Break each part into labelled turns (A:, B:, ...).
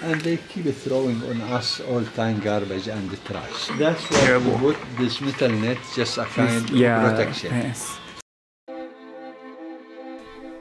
A: and they keep throwing on us all time garbage and the trash. That's why
B: Terrible.
A: we put this metal net, just a kind of protection.
B: Yes.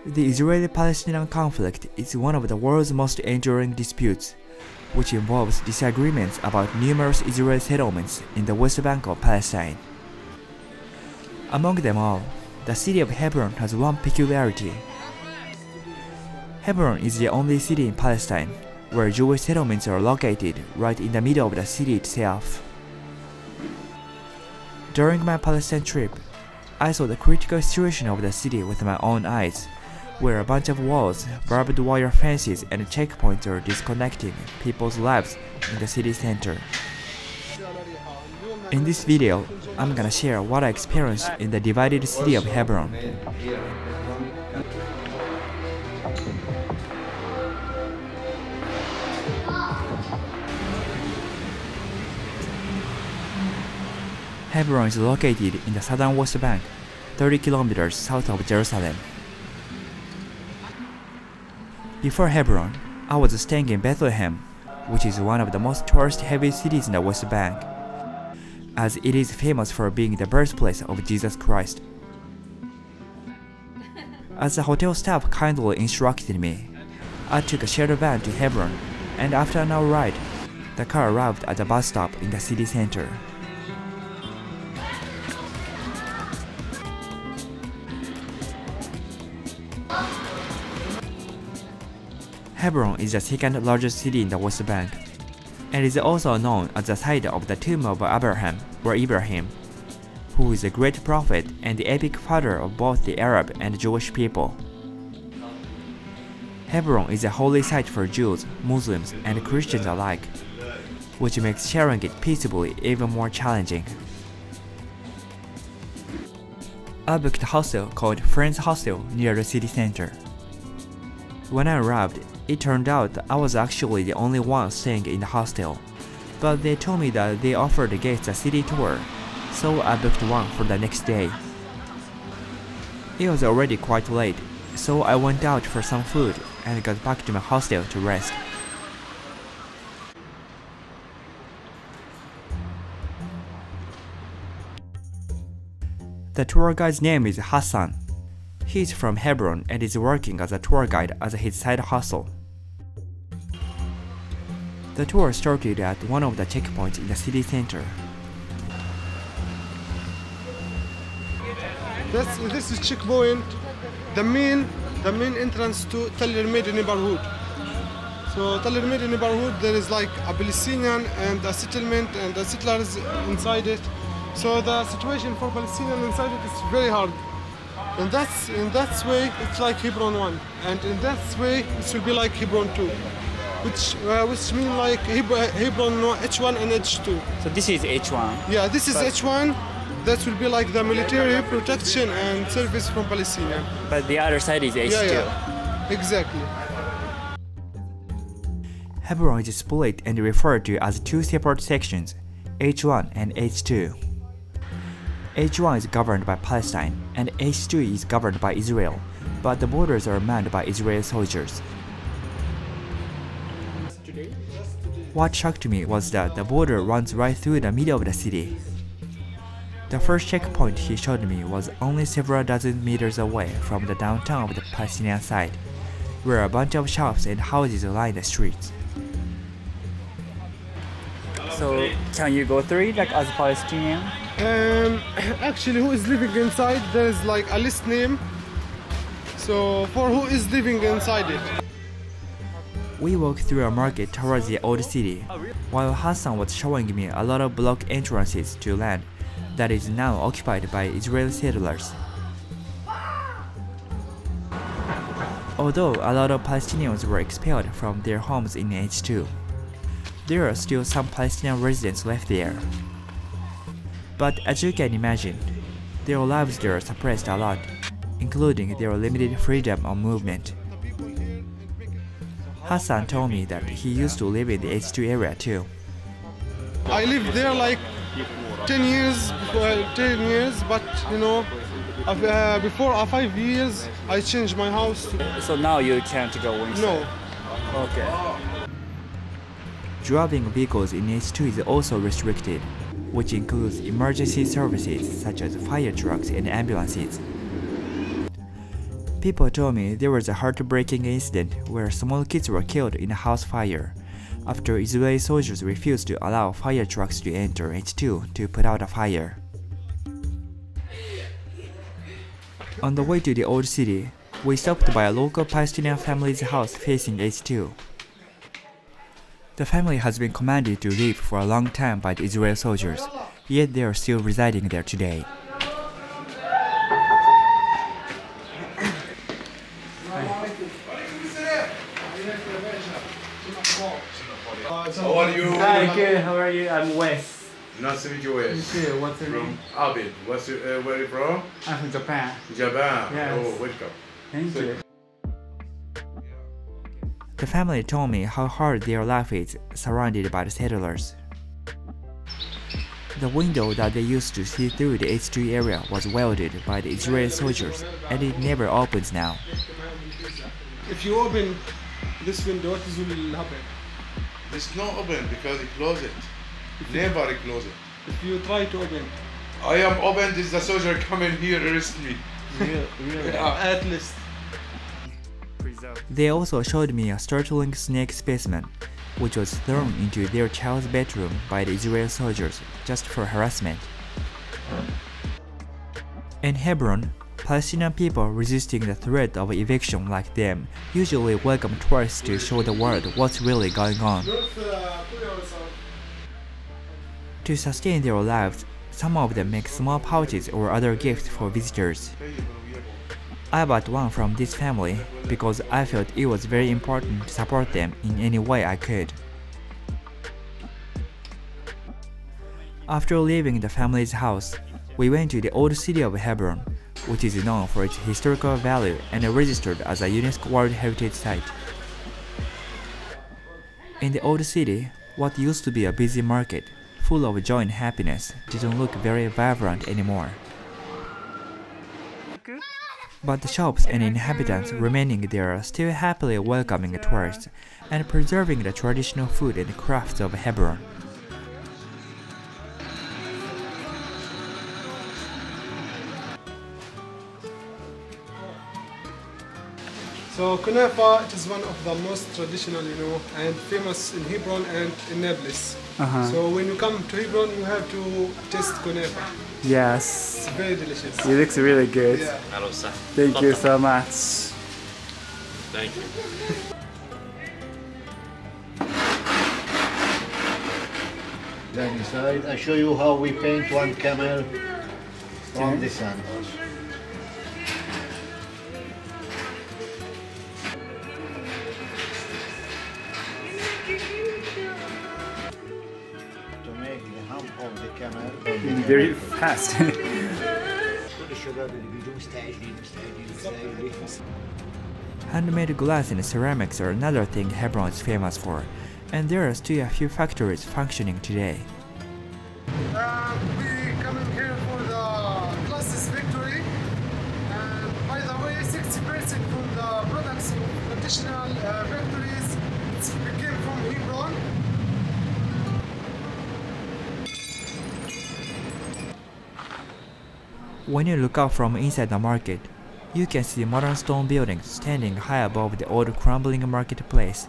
C: The Israeli-Palestinian conflict is one of the world's most enduring disputes, which involves disagreements about numerous Israeli settlements in the West Bank of Palestine. Among them all, the city of Hebron has one peculiarity. Hebron is the only city in Palestine where Jewish settlements are located right in the middle of the city itself. During my Palestine trip, I saw the critical situation of the city with my own eyes, where a bunch of walls, barbed wire fences, and checkpoints are disconnecting people's lives in the city center. In this video, I'm gonna share what I experienced in the divided city of Hebron. Hebron is located in the southern West Bank, 30 kilometers south of Jerusalem. Before Hebron, I was staying in Bethlehem, which is one of the most tourist-heavy cities in the West Bank, as it is famous for being the birthplace of Jesus Christ. As the hotel staff kindly instructed me, I took a shared van to Hebron, and after an hour ride, the car arrived at the bus stop in the city center. Hebron is the second largest city in the West Bank, and is also known as the site of the tomb of Abraham, or Ibrahim, who is a great prophet and the epic father of both the Arab and Jewish people. Hebron is a holy site for Jews, Muslims, and Christians alike, which makes sharing it peaceably even more challenging. I booked a hostel called Friends Hostel near the city center. When I arrived, it turned out I was actually the only one staying in the hostel, but they told me that they offered the guests a city tour, so I booked one for the next day. It was already quite late, so I went out for some food and got back to my hostel to rest. The tour guide's name is Hassan. He is from Hebron and is working as a tour guide at his side hustle. The tour started at one of the checkpoints in the city center.
D: This is checkpoint, the main entrance to Tel Ermid neighborhood. So Tel Ermid neighborhood, there is like a Palestinian and a settlement and the settlers inside it. So the situation for Palestinians inside it is very hard. And in that way, it's like Hebron 1, and in that way, it will be like Hebron 2, which mean like Hebron H1 and H2.
B: So this is H1.
D: Yeah, this is H1. That will be like the military protection and service from Palestinian.
B: But the other side is H2.
D: Yeah, exactly.
C: Hebron is split and referred to as two separate sections, H1 and H2. H1 is governed by Palestine, and H2 is governed by Israel, but the borders are manned by Israeli soldiers. What shocked me was that the border runs right through the middle of the city. The first checkpoint he showed me was only several dozen meters away from the downtown of the Palestinian side, where a bunch of shops and houses line the streets.
B: So can you go through it like as a Palestinian?
D: Actually, who is living inside, there is like a list name. So for who is living inside it.
C: We walked through a market towards the old city, while Hassan was showing me a lot of block entrances to land that is now occupied by Israeli settlers. Although a lot of Palestinians were expelled from their homes in H2, there are still some Palestinian residents left there. But as you can imagine, their lives there are suppressed a lot, including their limited freedom of movement. Hassan told me that he used to live in the H2 area too.
D: I lived there like 10 years, but you know, before 5 years, I changed my house.
B: So now you can't go inside?
D: No.
B: Okay.
C: Driving vehicles in H2 is also restricted, which includes emergency services such as fire trucks and ambulances. People told me there was a heartbreaking incident where small kids were killed in a house fire after Israeli soldiers refused to allow fire trucks to enter H2 to put out a fire. On the way to the old city, we stopped by a local Palestinian family's house facing H2. The family has been commanded to leave for a long time by the Israeli soldiers, yet they are still residing there today.
E: How are you?
B: Hi, good. How are you? I'm Wes.
E: Nice to meet you, Wes.
B: You too. What's your name?
E: Abid. Where are you from?
B: I'm from Japan.
E: Japan.
B: Yes.
E: Oh, welcome.
B: Thank you.
C: The family told me how hard their life is surrounded by the settlers. The window that they used to see through the H2 area was welded by the Israeli soldiers, and it never opens now.
D: If you open this window, what will happen?
E: It's not open because you close it. Never close it.
D: If you try to open,
E: I am open. This is the soldier coming here arrest me.
B: Really?
D: at least.
C: They also showed me a startling snake specimen, which was thrown into their child's bedroom by the Israeli soldiers just for harassment. In Hebron, Palestinian people resisting the threat of eviction like them usually welcome tourists to show the world what's really going on. To sustain their lives, some of them make small pouches or other gifts for visitors. I bought one from this family because I felt it was very important to support them in any way I could. After leaving the family's house, we went to the old city of Hebron, which is known for its historical value and registered as a UNESCO World Heritage Site. In the old city, what used to be a busy market, full of joy and happiness, didn't look very vibrant anymore. But the shops and inhabitants remaining there are still happily welcoming tourists and preserving the traditional food and crafts of Hebron.
D: So kunafa, it is one of the most traditional, and famous in Hebron and in Nablus. So when you come to Hebron, you have to taste kunafa.
B: Yes.
D: It's very delicious.
B: It looks really good.
D: Yeah.
B: Thank you so much.
E: Thank you.
A: Then inside, I show you how we paint one camel from the sun. To make the hump of the camel.
B: Very fast.
C: Handmade glass and ceramics are another thing Hebron is famous for, and there are still a few factories functioning today.
D: We coming here for the classes victory. And by the way, 60% from the products of traditional factories came from Hebron.
C: When you look out from inside the market, you can see modern stone buildings standing high above the old crumbling marketplace.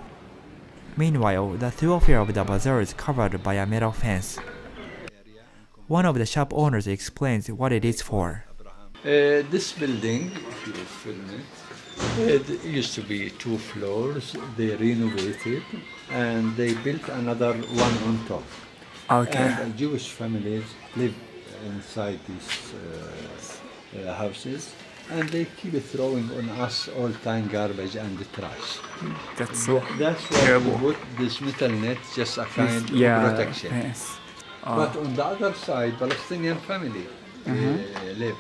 C: Meanwhile, the thoroughfare of the bazaar is covered by a metal fence. One of the shop owners explains what it is for.
A: This building, if you film it used to be 2 floors. They renovated and they built another one on top.
B: Okay.
A: And Jewish families live inside these houses, and they keep throwing on us all-time garbage and the trash.
B: That's
A: That's why
B: terrible.
A: we put this metal net, just a kind of protection.
B: Yes.
A: But on the other side, Palestinian family live.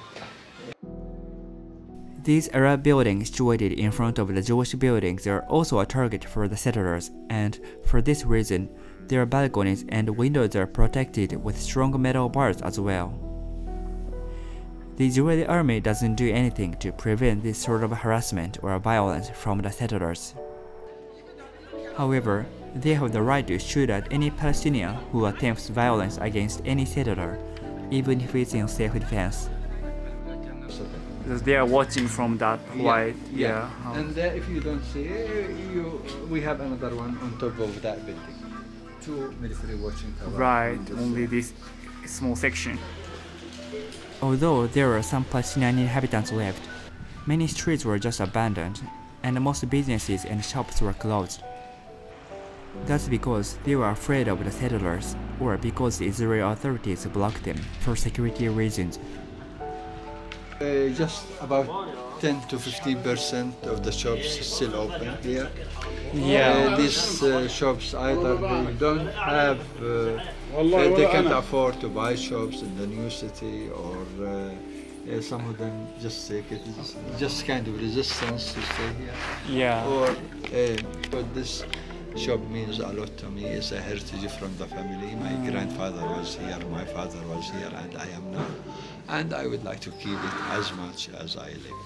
C: These Arab buildings situated in front of the Jewish buildings are also a target for the settlers, and for this reason, their balconies and windows are protected with strong metal bars as well. The Israeli army doesn't do anything to prevent this sort of harassment or violence from the settlers. However,
B: They have the right to shoot at any Palestinian who attempts violence against any settler, even if it's in self-defense. They are watching from that white, yeah.
A: And if you don't see, we have another one on top of that building. 2 military watching towers.
B: Right, only this small section.
C: Although there are some Palestinian inhabitants left, many streets were just abandoned, and most businesses and shops were closed. That's because they were afraid of the settlers, or because the Israeli authorities blocked them for security reasons.
A: Just about 10 to 15% of the shops is still open here.
B: Yeah.
A: These shops either they don't have, they can't afford to buy shops in the new city, or some of them just take it, just kind of resistance to stay here.
B: Yeah.
A: Or but this shop means a lot to me. It's a heritage from the family. My grandfather was here, my father was here, and I am now. And I would like to keep it as much as I live.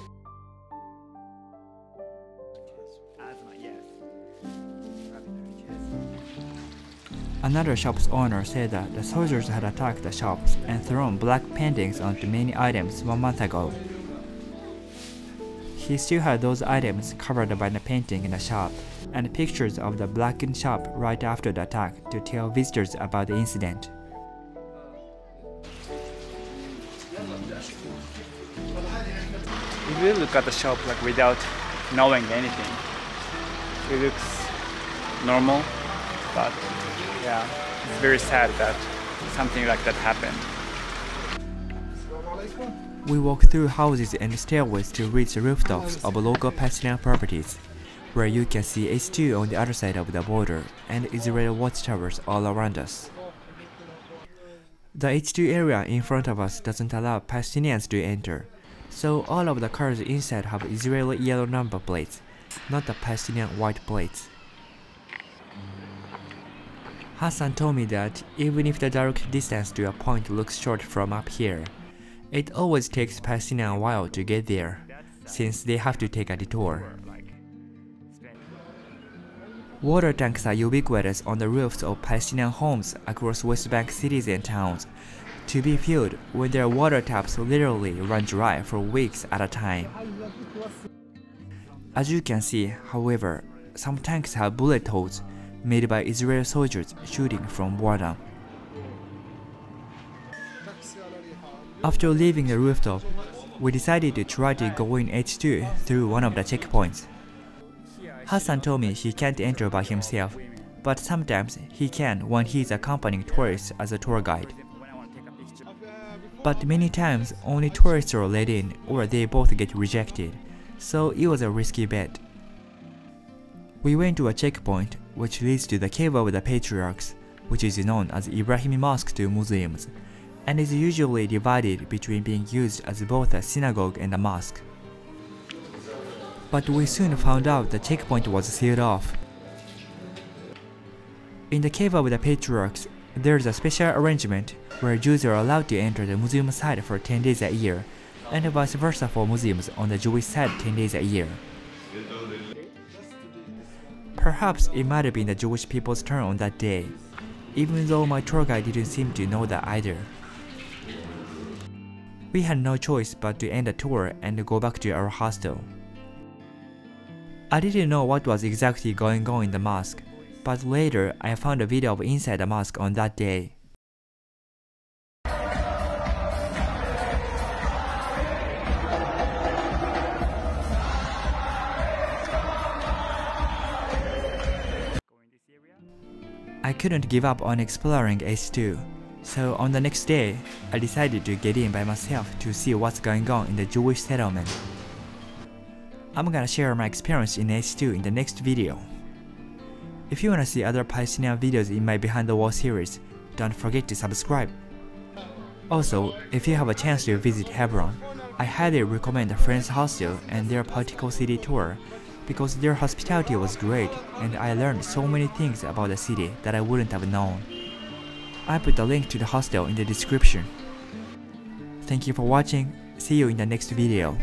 C: Another shop's owner said that the soldiers had attacked the shops and thrown black paintings onto many items 1 month ago. He still had those items covered by the painting in the shop and pictures of the blackened shop right after the attack to tell visitors about the incident.
B: If you look at the shop like without knowing anything, it looks normal, but yeah, it's very sad that something like that happened.
C: We walked through houses and stairways to reach the rooftops of local Palestinian properties, where you can see H2 on the other side of the border and Israeli watchtowers all around us. The H2 area in front of us doesn't allow Palestinians to enter, so all of the cars inside have Israeli yellow number plates, not the Palestinian white plates. Hassan told me that even if the direct distance to a point looks short from up here, it always takes Palestinians a while to get there, since they have to take a detour. Water tanks are ubiquitous on the roofs of Palestinian homes across West Bank cities and towns, to be filled when their water taps literally run dry for weeks at a time. As you can see, however, some tanks have bullet holes made by Israeli soldiers shooting from boredom. After leaving the rooftop, we decided to try to go in H2 through one of the checkpoints. Hassan told me he can't enter by himself, but sometimes he can when he is accompanying tourists as a tour guide. But many times only tourists are let in or they both get rejected, so it was a risky bet. We went to a checkpoint which leads to the Cave of the Patriarchs, which is known as Ibrahim Mosque to Muslims, and is usually divided between being used as both a synagogue and a mosque. But we soon found out the checkpoint was sealed off. In the Cave of the Patriarchs, there is a special arrangement where Jews are allowed to enter the Muslim side for 10 days a year, and vice versa for Muslims on the Jewish side 10 days a year. Perhaps it might have been the Jewish people's turn on that day, even though my tour guide didn't seem to know that either. We had no choice but to end the tour and go back to our hostel. I didn't know what was exactly going on in the mosque, but later I found a video of inside the mosque on that day. I couldn't give up on exploring H2, so on the next day, I decided to get in by myself to see what's going on in the Jewish settlement. I'm gonna share my experience in H2 in the next video. If you wanna see other Palestinian videos in my Behind the Wall series, don't forget to subscribe. Also, if you have a chance to visit Hebron, I highly recommend the Friends Hostel and their political city tour, because their hospitality was great and I learned so many things about the city that I wouldn't have known. I put a link to the hostel in the description. Thank you for watching, see you in the next video.